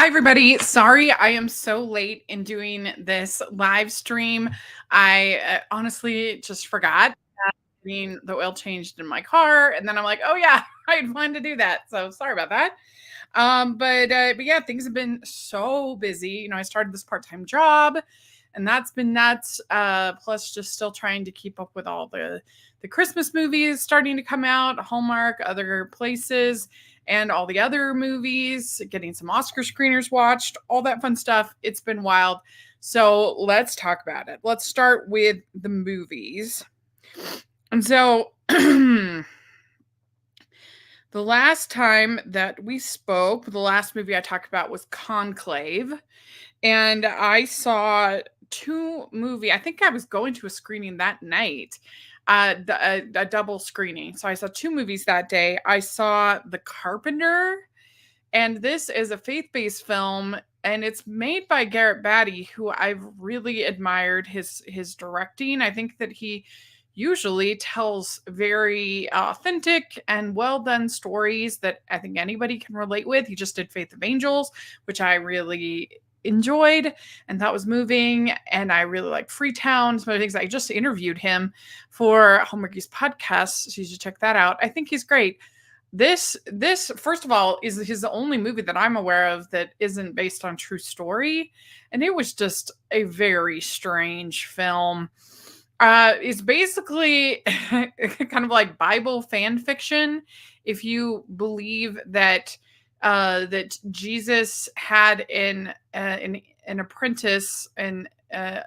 Hi, everybody. Sorry, I am so late in doing this live stream. I honestly just forgot. The oil changed in my car, and then I'm like, oh yeah, I had planned to do that. So sorry about that. But yeah, things have been so busy. I started this part-time job, and that's been nuts. Plus, just still trying to keep up with all the Christmas movies starting to come out, Hallmark, other places, and all the other movies. Getting some Oscar screeners watched, all that fun stuff. It's been wild. So let's talk about it. Let's start with the movies. And so the last time that we spoke, the last movie I talked about was Conclave. And I saw I think I was going to a screening that night, a double screening. So I saw two movies that day. I saw The Carpenter, and this is a faith-based film, and it's made by Garrett Batty, who I've really admired his directing. I think that he usually tells very authentic and well done stories that I think anybody can relate with. He just did Faith of Angels, which I really enjoyed and thought was moving. And I really like Freetown. Some other things. I just interviewed him for Hallmarkies podcast, so you should check that out. I think he's great. This first of all is his only movie that I'm aware of that isn't based on true story, and it was just a very strange film. It's basically kind of like Bible fan fiction. If you believe that that Jesus had an apprentice and a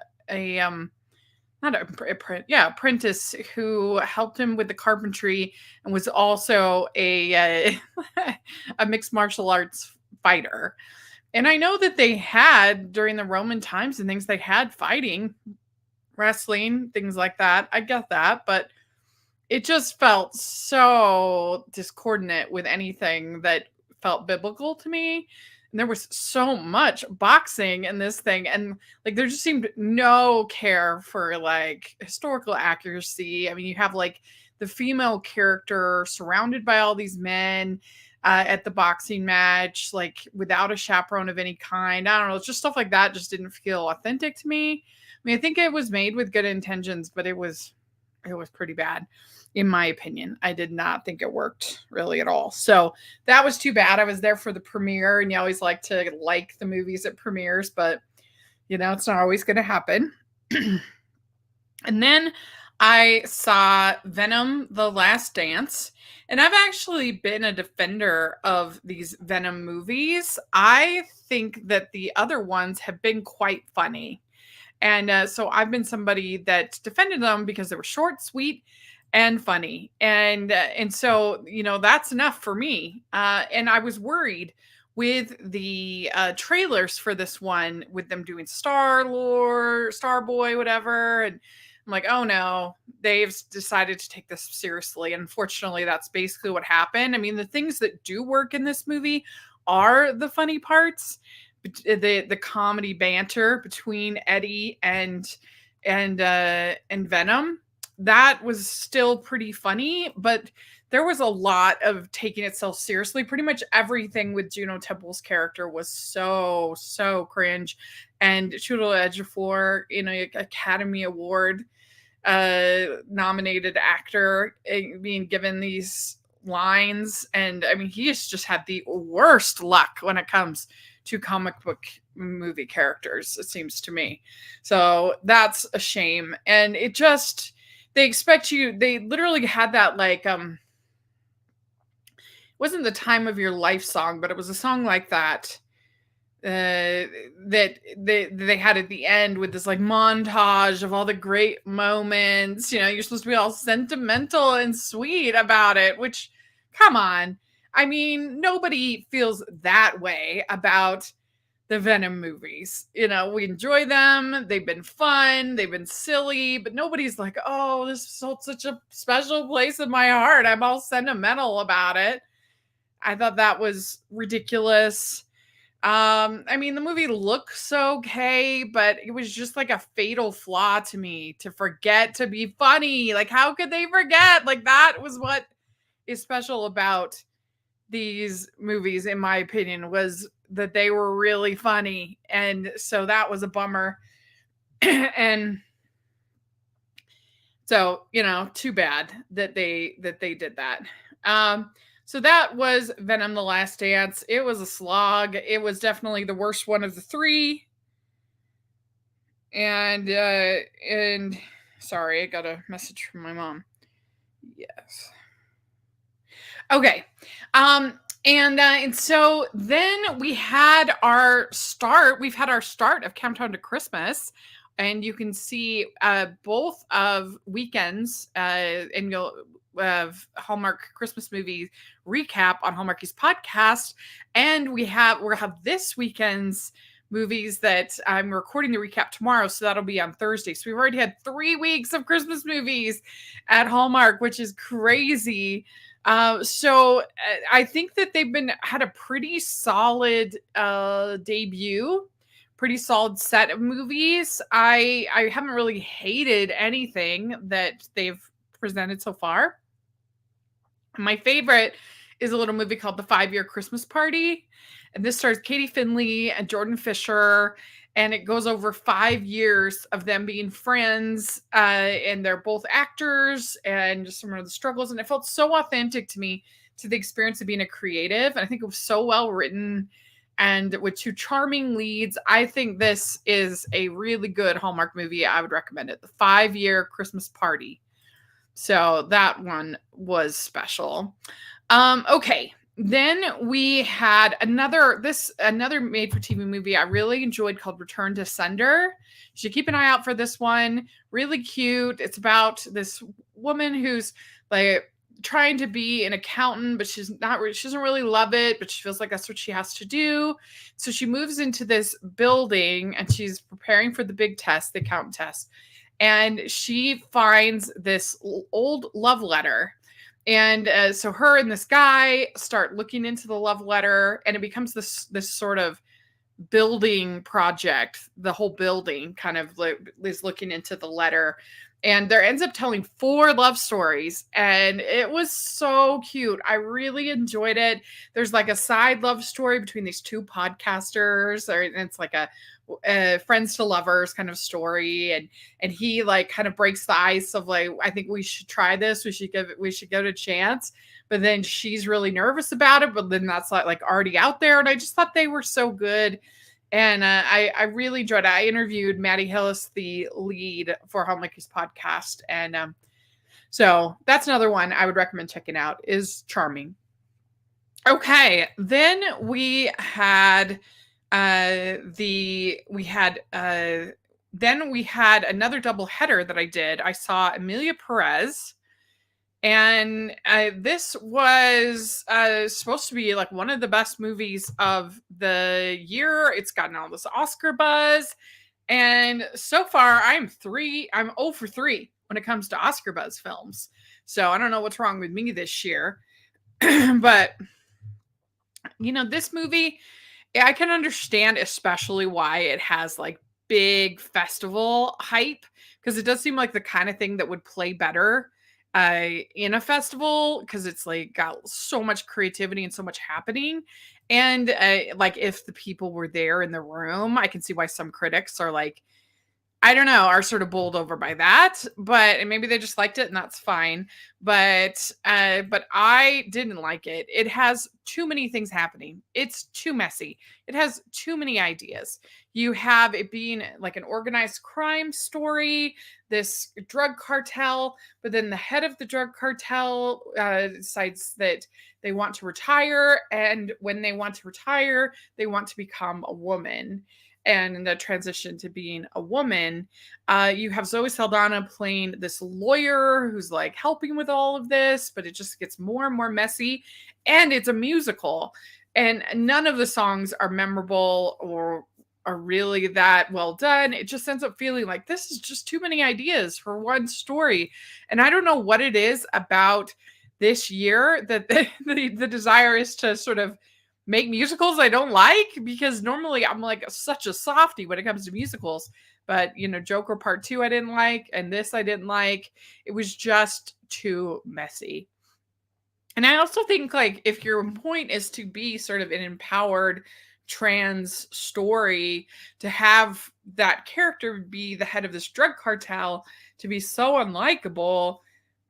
not apprentice who helped him with the carpentry and was also a mixed martial arts fighter. And I know that they had during the Roman times and things, they had fighting, wrestling, things like that. I get that, but it just felt so discordant with anything that felt biblical to me. And there was so much boxing in this thing, and like there just seemed no care for like historical accuracy. I mean, you have like the female character surrounded by all these men at the boxing match, like without a chaperone of any kind. I don't know, it's just stuff like that just didn't feel authentic to me. I mean, I think it was made with good intentions, but it was pretty bad in my opinion. I did not think it worked really at all. So that was too bad. I was there for the premiere, and you always like to like the movies at premieres, but it's not always going to happen. And then I saw Venom: The Last Dance, and I've actually been a defender of these Venom movies. I think that the other ones have been quite funny. And so I've been somebody that defended them because they were short, sweet, and funny. And so that's enough for me. And I was worried with the trailers for this one, with them doing Star-Lord, Starboy, whatever. And I'm like, oh no, they've decided to take this seriously. And unfortunately, that's basically what happened. I mean, the things that do work in this movie are the funny parts, the comedy banter between Eddie and Venom. That was still pretty funny, but there was a lot of taking itself seriously. Pretty much everything with Juno Temple's character was so cringe. And Chiwetel Ejiofor, Academy Award nominated actor, being given these lines, and I mean, he has just had the worst luck when it comes to comic book movie characters, it seems to me. So that's a shame. And it just, they literally had that, like, it wasn't the Time of Your Life song, but it was a song like that that they had at the end, with this like montage of all the great moments. You're supposed to be all sentimental and sweet about it, which, come on. I mean, nobody feels that way about the Venom movies. We enjoy them. They've been fun. They've been silly, but nobody's like, oh, this holds such a special place in my heart. I'm all sentimental about it. I thought that was ridiculous. I mean, the movie looks okay, but it was just like a fatal flaw to me, to forget to be funny. Like, how could they forget? Like, that was what is special about these movies, in my opinion, was that they were really funny. And so that was a bummer. And so, too bad that they did that. Um, so that was Venom: The Last Dance. It was a slog. It was definitely the worst one of the three. And sorry, I got a message from my mom. Yes. Okay. And so then we had our start. We've had our start of Countdown to Christmas, and you can see both of weekends, and you'll of Hallmark Christmas movie recap on Hallmarky's podcast, and we'll have this weekend's movies that I'm recording the recap tomorrow, so that'll be on Thursday. So we've already had 3 weeks of Christmas movies at Hallmark, which is crazy. So I think that they've had a pretty solid debut, pretty solid set of movies. I haven't really hated anything that they've presented so far. My favorite is a little movie called The 5-Year Christmas Party. And this stars Katie Finley and Jordan Fisher. And it goes over 5 years of them being friends. And they're both actors and just some of the struggles. And it felt so authentic to me, to the experience of being a creative. And I think it was so well written and with 2 charming leads. I think this is a really good Hallmark movie. I would recommend it. The 5-Year Christmas Party. So that one was special. Okay. Then we had another made-for-TV movie I really enjoyed called Return to Sender. You should keep an eye out for this one. Really cute. It's about this woman who's like trying to be an accountant, but she doesn't really love it, but she feels like that's what she has to do. So she moves into this building and she's preparing for the big test, the accountant test. And she finds this old love letter. And so her and this guy start looking into the love letter, and it becomes this sort of building project. The whole building kind of is looking into the letter. And there ends up telling 4 love stories. And it was so cute. I really enjoyed it. There's like a side love story between these 2 podcasters. And it's like a friends to lovers kind of story. And he like kind of breaks the ice of like, I think we should try this. We should give it a chance. But then she's really nervous about it. But then that's like already out there. And I just thought they were so good. And I really enjoyed it. I interviewed Maddie Hillis, the lead for Hallmarky's podcast. And so that's another one I would recommend checking out, is charming. Okay. Then we had then we had another double header that I did. I saw Emilia Perez. And this was supposed to be like one of the best movies of the year. It's gotten all this Oscar buzz. And so far, I'm 0 for 3 when it comes to Oscar buzz films. So I don't know what's wrong with me this year. But, this movie, I can understand especially why it has like big festival hype. Because it does seem like the kind of thing that would play better in a festival, because it's like got so much creativity and so much happening. And like if the people were there in the room, I can see why some critics are like, I don't know, are sort of bowled over by that, but maybe they just liked it and that's fine. But I didn't like it. It has too many things happening. It's too messy. It has too many ideas. You have it being like an organized crime story, this drug cartel, but then the head of the drug cartel decides that they want to retire. And when they want to retire, they want to become a woman. And in the transition to being a woman, you have Zoe Saldana playing this lawyer who's like helping with all of this, but it just gets more and more messy. And it's a musical, and none of the songs are memorable or are really that well done. It just ends up feeling like this is just too many ideas for one story. And I don't know what it is about this year that the desire is to sort of make musicals I don't like, because normally I'm like such a softie when it comes to musicals. But, Joker Part 2 I didn't like, and this I didn't like. It was just too messy. And I also think, like, if your point is to be sort of an empowered trans story, to have that character be the head of this drug cartel, to be so unlikable,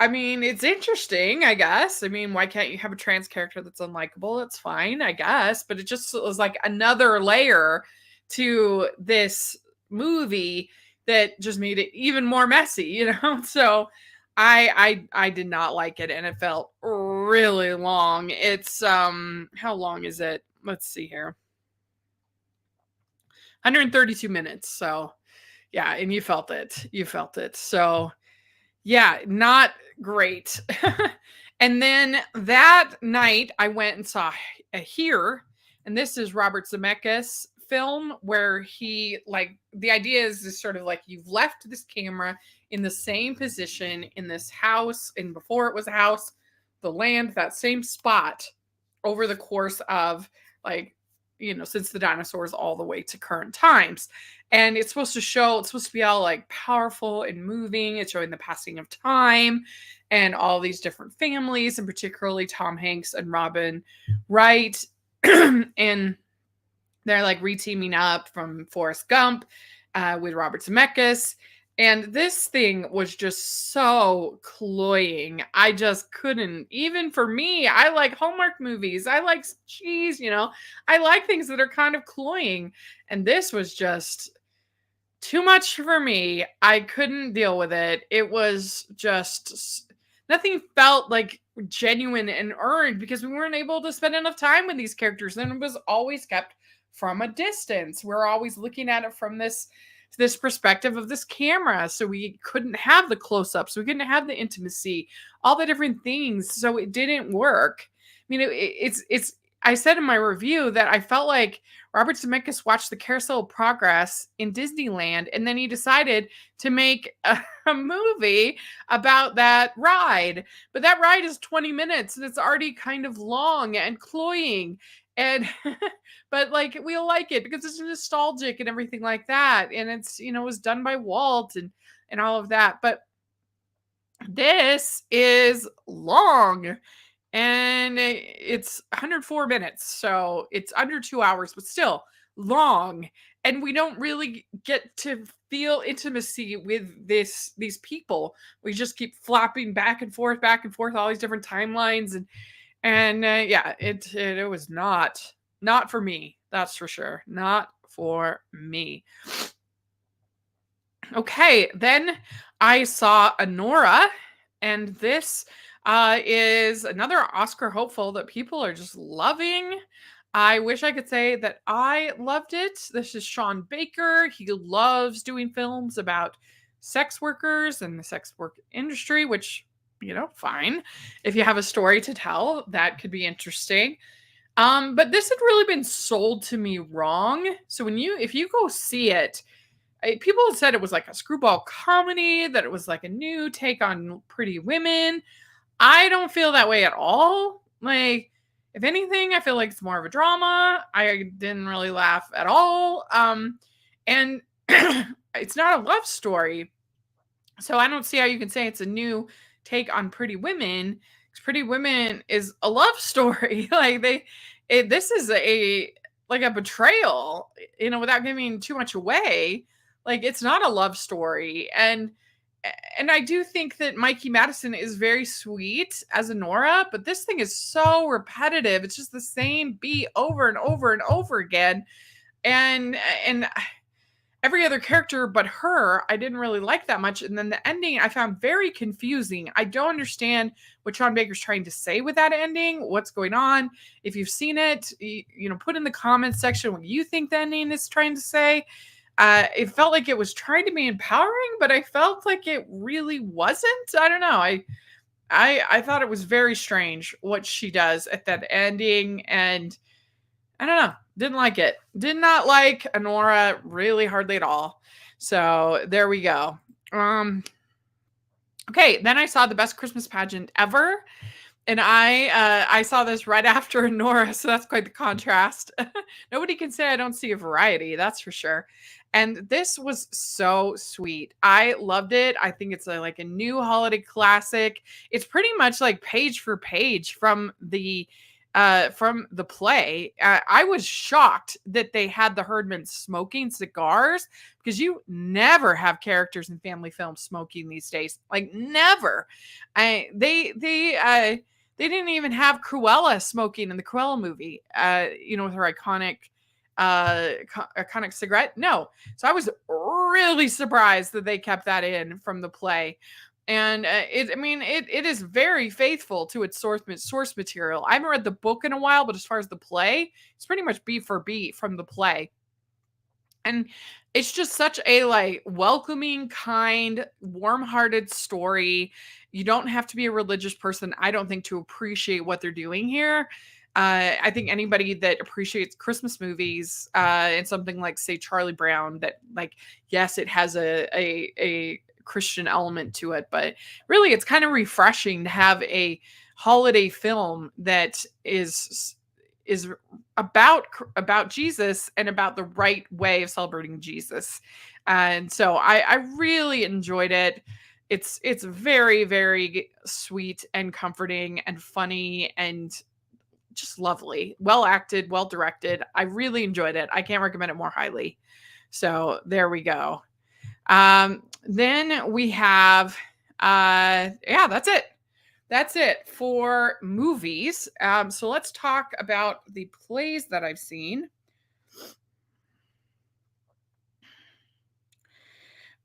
I mean, it's interesting, I guess. I mean, why can't you have a trans character that's unlikable? It's fine, I guess. But it just was like another layer to this movie that just made it even more messy, you know? So I did not like it, and it felt really long. It's how long is it? Let's see here. 132 minutes. So, yeah, and you felt it. You felt it. So, yeah, not great. And then that night I went and saw Here, and this is Robert Zemeckis film where he, like, the idea is this sort of like you've left this camera in the same position in this house, and before it was a house, the land, that same spot, over the course of, like, since the dinosaurs all the way to current times. And it's supposed to be all like powerful and moving. It's showing the passing of time and all these different families, and particularly Tom Hanks and Robin Wright. And they're like reteaming up from Forrest Gump with Robert Zemeckis. And this thing was just so cloying. I just couldn't, even for me, I like Hallmark movies. I like cheese, I like things that are kind of cloying. And this was just too much for me. I couldn't deal with it. It was just, nothing felt like genuine and earned because we weren't able to spend enough time with these characters. And it was always kept from a distance. We're always looking at it from this perspective of this camera, so we couldn't have the close-ups, we couldn't have the intimacy, all the different things, so it didn't work. I mean, it's I said in my review that I felt like Robert Zemeckis watched the Carousel of Progress in Disneyland, and then he decided to make a movie about that ride. But that ride is 20 minutes, and it's already kind of long and cloying. And but like we'll like it because it's nostalgic and everything like that, and it's it was done by Walt and all of that. But this is long, and it's 104 minutes, so it's under 2 hours, but still long. And we don't really get to feel intimacy with these people. We just keep flopping back and forth, all these different timelines, and yeah, it was not for me. That's for sure. Not for me. Okay, then I saw Anora, and this is another Oscar hopeful that people are just loving. I wish I could say that I loved it. This is Sean Baker. He loves doing films about sex workers and the sex work industry, which, fine. If you have a story to tell, that could be interesting. But this had really been sold to me wrong. So if you go see it, people had said it was like a screwball comedy, that it was like a new take on Pretty Women. I don't feel that way at all. Like, if anything, I feel like it's more of a drama. I didn't really laugh at all. And it's not a love story. So I don't see how you can say it's a new take on Pretty Women. Pretty Women is a love story. Like this is a betrayal, without giving too much away. Like, it's not a love story. And I do think that Mikey Madison is very sweet as Nora, but this thing is so repetitive. It's just the same beat over and over and over again. And every other character but her, I didn't really like that much. And then the ending I found very confusing. I don't understand what Sean Baker's trying to say with that ending. What's going on? If you've seen it, put in the comments section what you think the ending is trying to say. It felt like it was trying to be empowering, but I felt like it really wasn't. I don't know. I thought it was very strange what she does at that ending, and I don't know. Didn't like it. Did not like Anora really hardly at all. So there we go. Okay, then I saw the best Christmas pageant ever. And I saw this right after Nora, so that's quite the contrast. Nobody can say I don't see a variety, that's for sure. And this was so sweet. I loved it. I think it's like a new holiday classic. It's pretty much like page for page from the play. I was shocked that they had the Herdman smoking cigars because you never have characters in family films smoking these days. Like never. I they didn't even have Cruella smoking in the Cruella movie. With her iconic cigarette. No. So I was really surprised that they kept that in from the play. And it is very faithful to its source material. I haven't read the book in a while, but as far as the play, it's pretty much beat for beat from the play. And it's just such a like welcoming, kind, warm-hearted story. You don't have to be a religious person, I don't think, to appreciate what they're doing here. I think anybody that appreciates Christmas movies and something like, say, Charlie Brown, that like, yes, it has a Christian element to it, but really, it's kind of refreshing to have a holiday film that is about Jesus and about the right way of celebrating Jesus. And so I really enjoyed it. It's very, very sweet and comforting and funny and just lovely. Well acted, well directed. I really enjoyed it. I can't recommend it more highly. So there we go. Then we have yeah, that's it. That's it for movies. So let's talk about the plays that I've seen.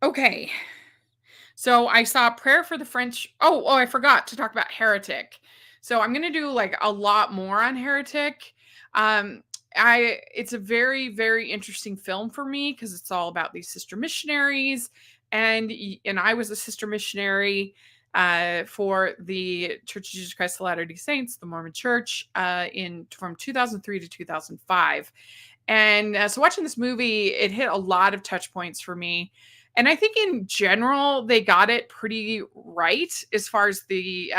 Okay. So I saw Prayer for the French. Oh, I forgot to talk about Heretic. So I'm gonna do like a lot more on Heretic. Um, it's a very, very interesting film for me because it's all about these sister missionaries, and I was a sister missionary for the Church of Jesus Christ of Latter-day Saints, the Mormon Church, in from 2003 to 2005. And so watching this movie, it hit a lot of touch points for me. And I think in general, they got it pretty right as far as the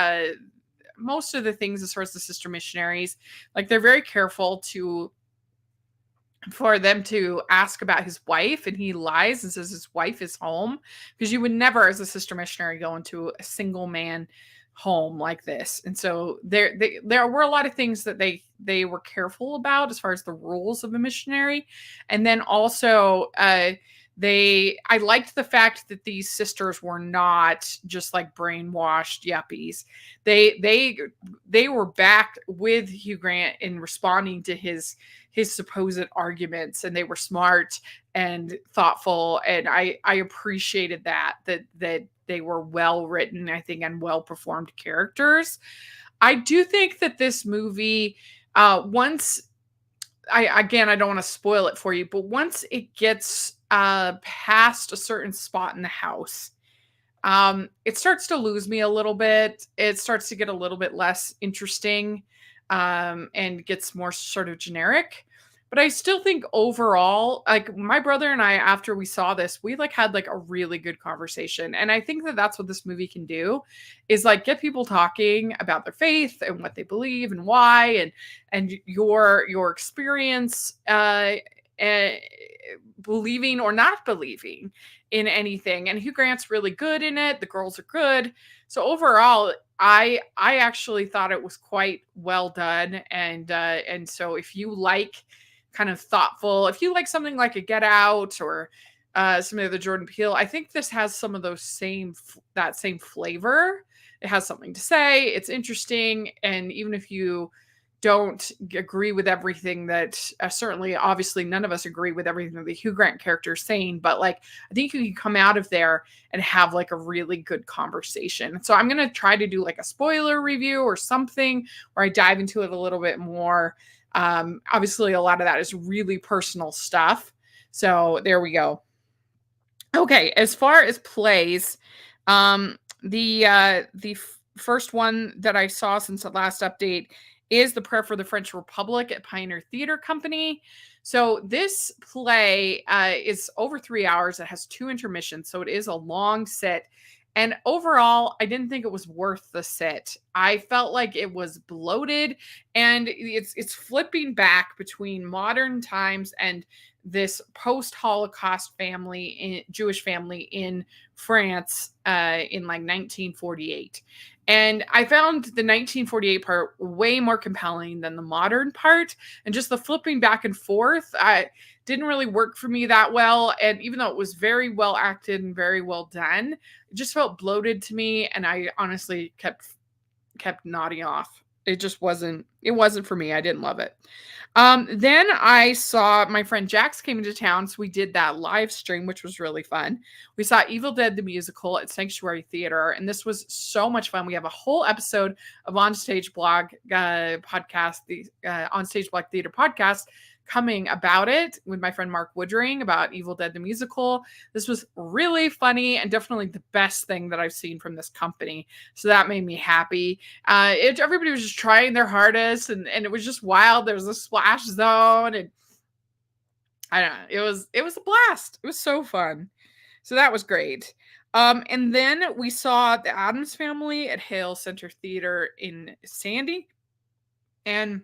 most of the things as far as the sister missionaries. Like they're very careful for them to ask about his wife, and he lies and says his wife is home, because you would never as a sister missionary go into a single man home like this. And so there were a lot of things that they were careful about as far as the rules of a missionary. And then also I liked the fact that these sisters were not just like brainwashed yuppies. They were backed with Hugh Grant in responding to his supposed arguments, and they were smart and thoughtful, and I appreciated that they were well written, I think, and well performed characters. I do think that this movie, once I don't want to spoil it for you, but once it gets past a certain spot in the house, it starts to lose me a little bit. It starts to get a little bit less interesting, and gets more sort of generic. But I still think overall, like my brother and I, after we saw this, we like had like a really good conversation. And I think that that's what this movie can do, is like get people talking about their faith and what they believe and why, and your experience, and believing or not believing in anything. And Hugh Grant's really good in it. The girls are good. So overall, I actually thought it was quite well done. And so if you like kind of thoughtful, if you like something like a Get Out or some of the Jordan Peele, I think this has some of those that same flavor. It has something to say. It's interesting, and even if you don't agree with everything that certainly, obviously, none of us agree with everything that the Hugh Grant character is saying, but like I think you can come out of there and have like a really good conversation. So I'm gonna try to do like a spoiler review or something where I dive into it a little bit more. Obviously, a lot of that is really personal stuff. So there we go. Okay, as far as plays, the first one that I saw since the last update is The Prayer for the French Republic at Pioneer Theater Company. So this play is over 3 hours. It has 2 intermissions, so it is a long sit. And overall, I didn't think it was worth the sit. I felt like it was bloated, and it's flipping back between modern times and this post-Holocaust Jewish family in France in like 1948. And I found the 1948 part way more compelling than the modern part. And just the flipping back and forth, I didn't really work for me that well. And even though it was very well acted and very well done, it just felt bloated to me. And I honestly kept nodding off. It wasn't for me. I didn't love it. Then I saw my friend Jax came into town, so we did that live stream, which was really fun. We saw Evil Dead the musical at Sanctuary Theater, and this was so much fun. We have a whole episode of Onstage Blog podcast, the Onstage Blog Theater podcast, coming about it with my friend Mark Woodring about Evil Dead the musical. This was really funny and definitely the best thing that I've seen from this company. So that made me happy. Everybody was just trying their hardest, and it was just wild. There was a splash zone, and I don't know. It was a blast. It was so fun. So that was great. And then we saw the Addams Family at Hale Center Theater in Sandy, and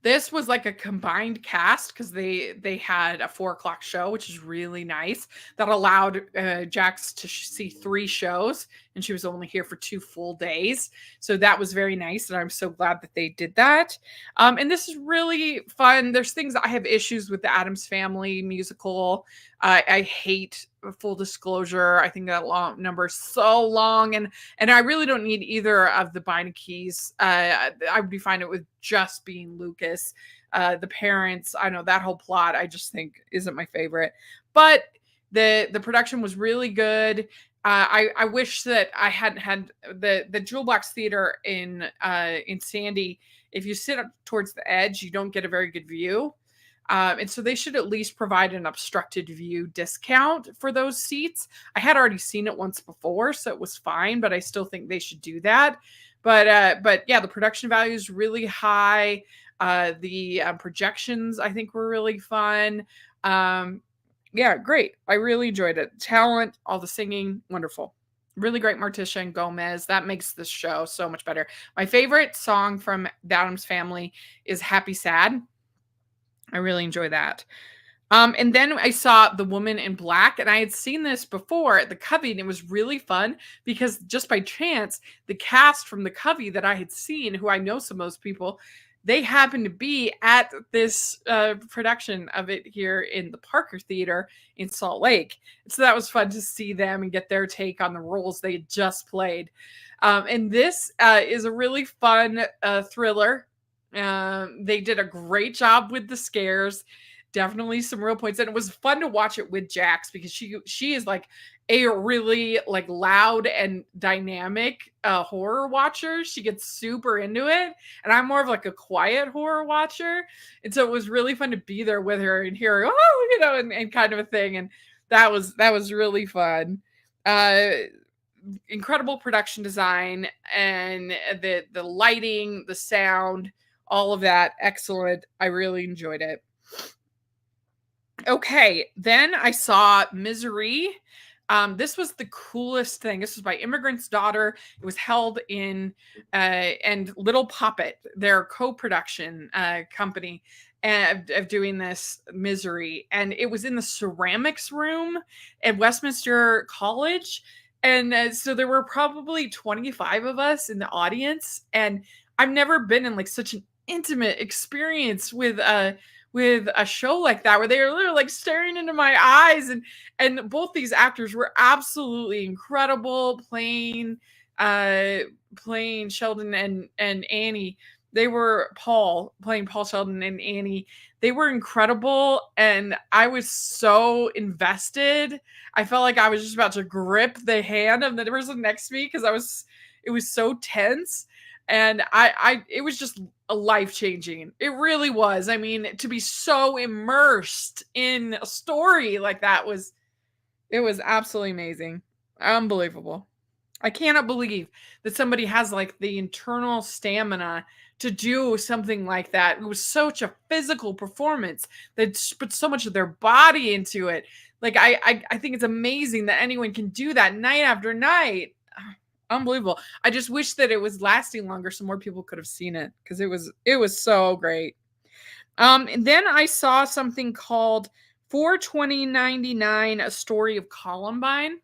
this was like a combined cast because they had a 4 o'clock show, which is really nice. That allowed Jax to see 3 shows, and she was only here for 2 full days. So that was very nice, and I'm so glad that they did that. And this is really fun. There's things I have issues with the Addams Family musical. I hate, full disclosure, I think that number is so long, and I really don't need either of the Beinecke's. I would be fine with just being Lucas. The parents, I know that whole plot, I just think isn't my favorite. But the production was really good. I wish that I hadn't had the Jewel Box Theater in Sandy. If you sit up towards the edge, you don't get a very good view. And so they should at least provide an obstructed view discount for those seats. I had already seen it once before, so it was fine, but I still think they should do that. But yeah, the production value is really high. The projections, I think, were really fun. Yeah, great. I really enjoyed it. Talent, all the singing, wonderful. Really great Morticia and Gomez. That makes this show so much better. My favorite song from the Addams Family is Happy Sad. I really enjoy that. And then I saw The Woman in Black, and I had seen this before at the Covey, and it was really fun because just by chance, the cast from the Covey that I had seen, who I know some of those people, they happened to be at this production of it here in the Parker Theater in Salt Lake. So that was fun to see them and get their take on the roles they had just played. And this is a really fun thriller. They did a great job with the scares. Definitely some real points, and it was fun to watch it with Jax because she is like a really like loud and dynamic horror watcher. She gets super into it, and I'm more of like a quiet horror watcher, and so it was really fun to be there with her and hear and kind of a thing, and that was really fun. Incredible production design, and the lighting, the sound, all of that excellent. I really enjoyed it. Okay, then I saw Misery. This was the coolest thing. This was by Immigrant's Daughter. It was held in and Little Puppet, their co-production company of doing this Misery, and it was in the ceramics room at Westminster College, and so there were probably 25 of us in the audience, and I've never been in like such an intimate experience with a show like that, where they were literally like staring into my eyes, and both these actors were absolutely incredible playing Sheldon and Annie. They were playing Paul Sheldon and Annie. They were incredible, and I was so invested. I felt like I was just about to grip the hand of the person next to me because it was so tense. And it was just life-changing. It really was. I mean, to be so immersed in a story like that was absolutely amazing. Unbelievable. I cannot believe that somebody has like the internal stamina to do something like that. It was such a physical performance that put so much of their body into it. Like I think it's amazing that anyone can do that night after night. Unbelievable. I just wish that it was lasting longer so more people could have seen it because it was so great. And then I saw something called 42099, A Story of Columbine.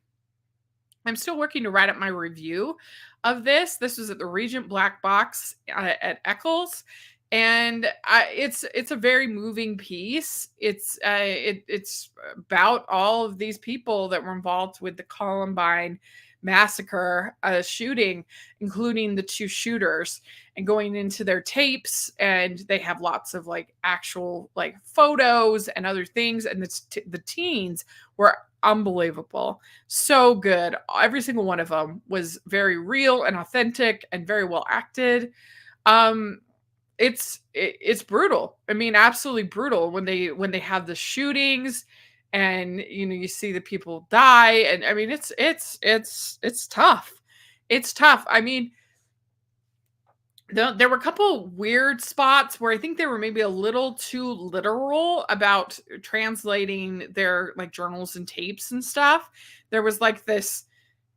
I'm still working to write up my review of this. This was at the Regent Black Box at Eccles, and it's a very moving piece. It's about all of these people that were involved with the Columbine massacre shooting, including the two shooters, and going into their tapes, and they have lots of like actual like photos and other things, and the teens were unbelievable, so good. Every single one of them was very real and authentic and very well acted. Um, it's brutal. I mean, absolutely brutal when they have the shootings, and you see the people die, and I mean it's tough. It's tough. I mean, there were a couple weird spots where I think they were maybe a little too literal about translating their like journals and tapes and stuff. There was like this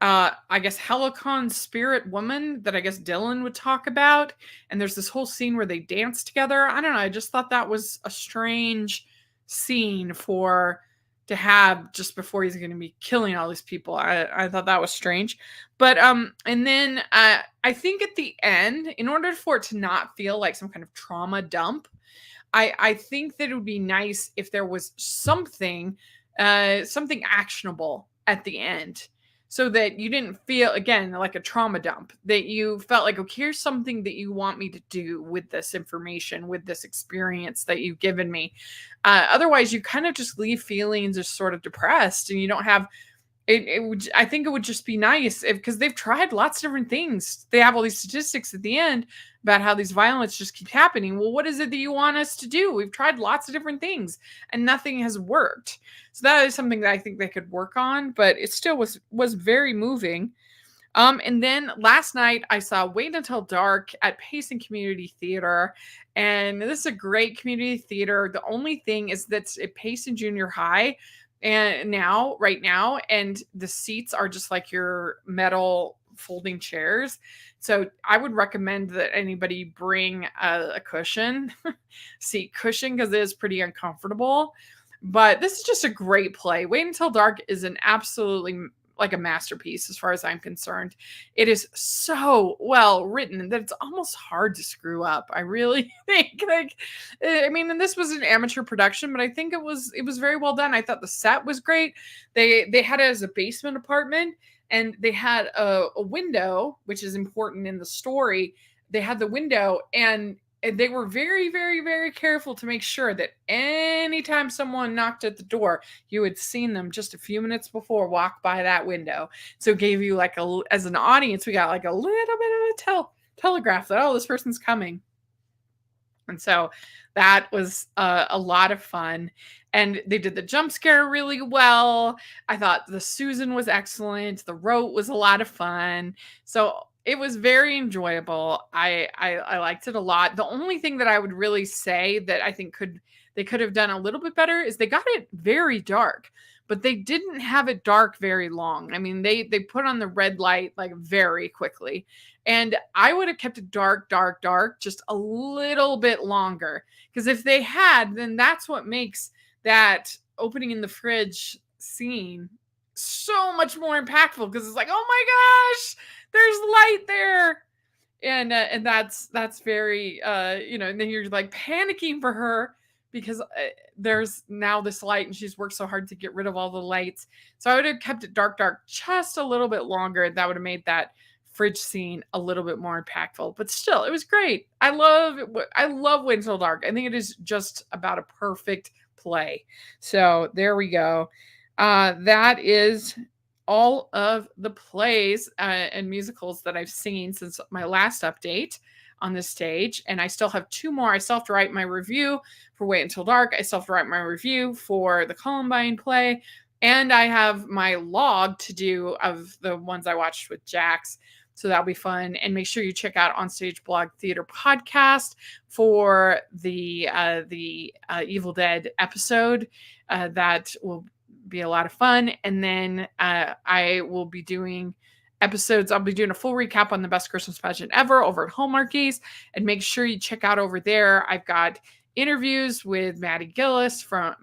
I guess Helicon spirit woman that I guess Dylan would talk about, and there's this whole scene where they dance together. I don't know, I just thought that was a strange scene for to have just before he's going to be killing all these people. I thought that was strange. But and then I think at the end, in order for it to not feel like some kind of trauma dump, I think that it would be nice if there was something actionable at the end, so that you didn't feel again like a trauma dump, that you felt like, okay, here's something that you want me to do with this information, with this experience that you've given me. Otherwise you kind of just leave feeling just sort of depressed, and you don't have I think it would just be nice if, because they've tried lots of different things. They have all these statistics at the end about how these violence just keep happening. Well, what is it that you want us to do? We've tried lots of different things and nothing has worked. So that is something that I think they could work on, but it still was very moving. And then last night I saw Wait Until Dark at Payson Community Theater. And this is a great community theater. The only thing is that it's at Payson Junior High and right now, and the seats are just like your metal folding chairs. So I would recommend that anybody bring a cushion, seat cushion, because it is pretty uncomfortable. But this is just a great play. Wait Until Dark is an absolutely like a masterpiece as far as I'm concerned. It is so well written that it's almost hard to screw up. I really think, like, I mean, and this was an amateur production, but I think it was very well done. I thought the set was great. They had it as a basement apartment, and they had a window, which is important in the story. They had the window, and they were very, very, very careful to make sure that anytime someone knocked at the door, you had seen them just a few minutes before walk by that window. So it gave you like as an audience, we got like a little bit of a telegraph that, oh, this person's coming. And so that was a lot of fun. And they did the jump scare really well. I thought the Susan was excellent. The Rote was a lot of fun. So it was very enjoyable. I liked it a lot. The only thing that I would really say that I think they could have done a little bit better is they got it very dark, but they didn't have it dark very long. I mean, they put on the red light like very quickly. And I would have kept it dark, dark, dark just a little bit longer. Because if they had, then that's what makes that opening in the fridge scene so much more impactful. Because it's like, oh my gosh, there's light there. And that's very and then you're like panicking for her because there's now this light, and she's worked so hard to get rid of all the lights. So I would have kept it dark, dark just a little bit longer. That would have made that fridge scene a little bit more impactful. But still, it was great. I love Wait Until Dark. I think it is just about a perfect play. So there we go. That is all of the plays and musicals that I've seen since my last update on this stage. And I still have two more. I still have to write my review for Wait Until Dark. I still have to write my review for the Columbine play. And I have my log to do of the ones I watched with Jax. So that'll be fun. And make sure you check out Onstage Blog Theater podcast for the Evil Dead episode. That will be a lot of fun. And then I will be doing episodes. I'll be doing a full recap on the best Christmas pageant ever over at Hallmarkies. And make sure you check out over there. I've got interviews with Maddie Hillis from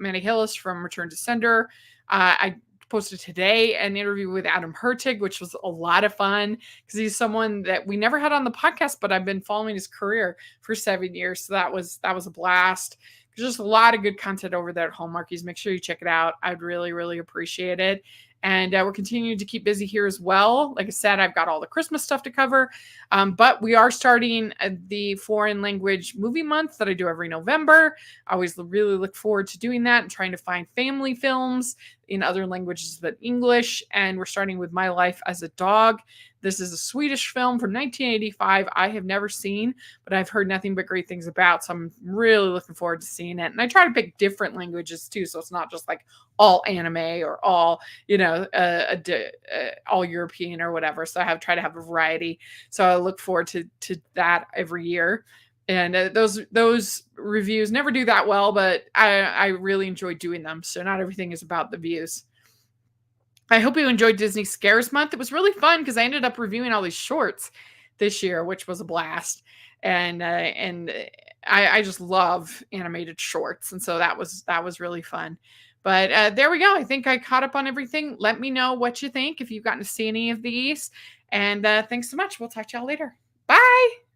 Return to Sender. I posted today an interview with Adam Hertig, which was a lot of fun because he's someone that we never had on the podcast, but I've been following his career for 7 years. So that was a blast. There's just a lot of good content over there at Hallmarkies. Make sure you check it out. I'd really, really appreciate it. And we're continuing to keep busy here as well. Like I said, I've got all the Christmas stuff to cover. But we are starting the foreign language movie month that I do every November. I always really look forward to doing that and trying to find family films in other languages than English. And we're starting with My Life as a Dog. This is a Swedish film from 1985. I have never seen, but I've heard nothing but great things about. So I'm really looking forward to seeing it. And I try to pick different languages too. So it's not just like all anime or all, all European or whatever. So I try to have a variety. So I look forward to that every year. And those reviews never do that well, but I really enjoy doing them. So not everything is about the views. I hope you enjoyed Disney Scares Month. It was really fun because I ended up reviewing all these shorts this year, which was a blast. And I just love animated shorts, and so that was really fun. But there we go. I think I caught up on everything. Let me know what you think if you've gotten to see any of these. And thanks so much. We'll talk to y'all later. Bye.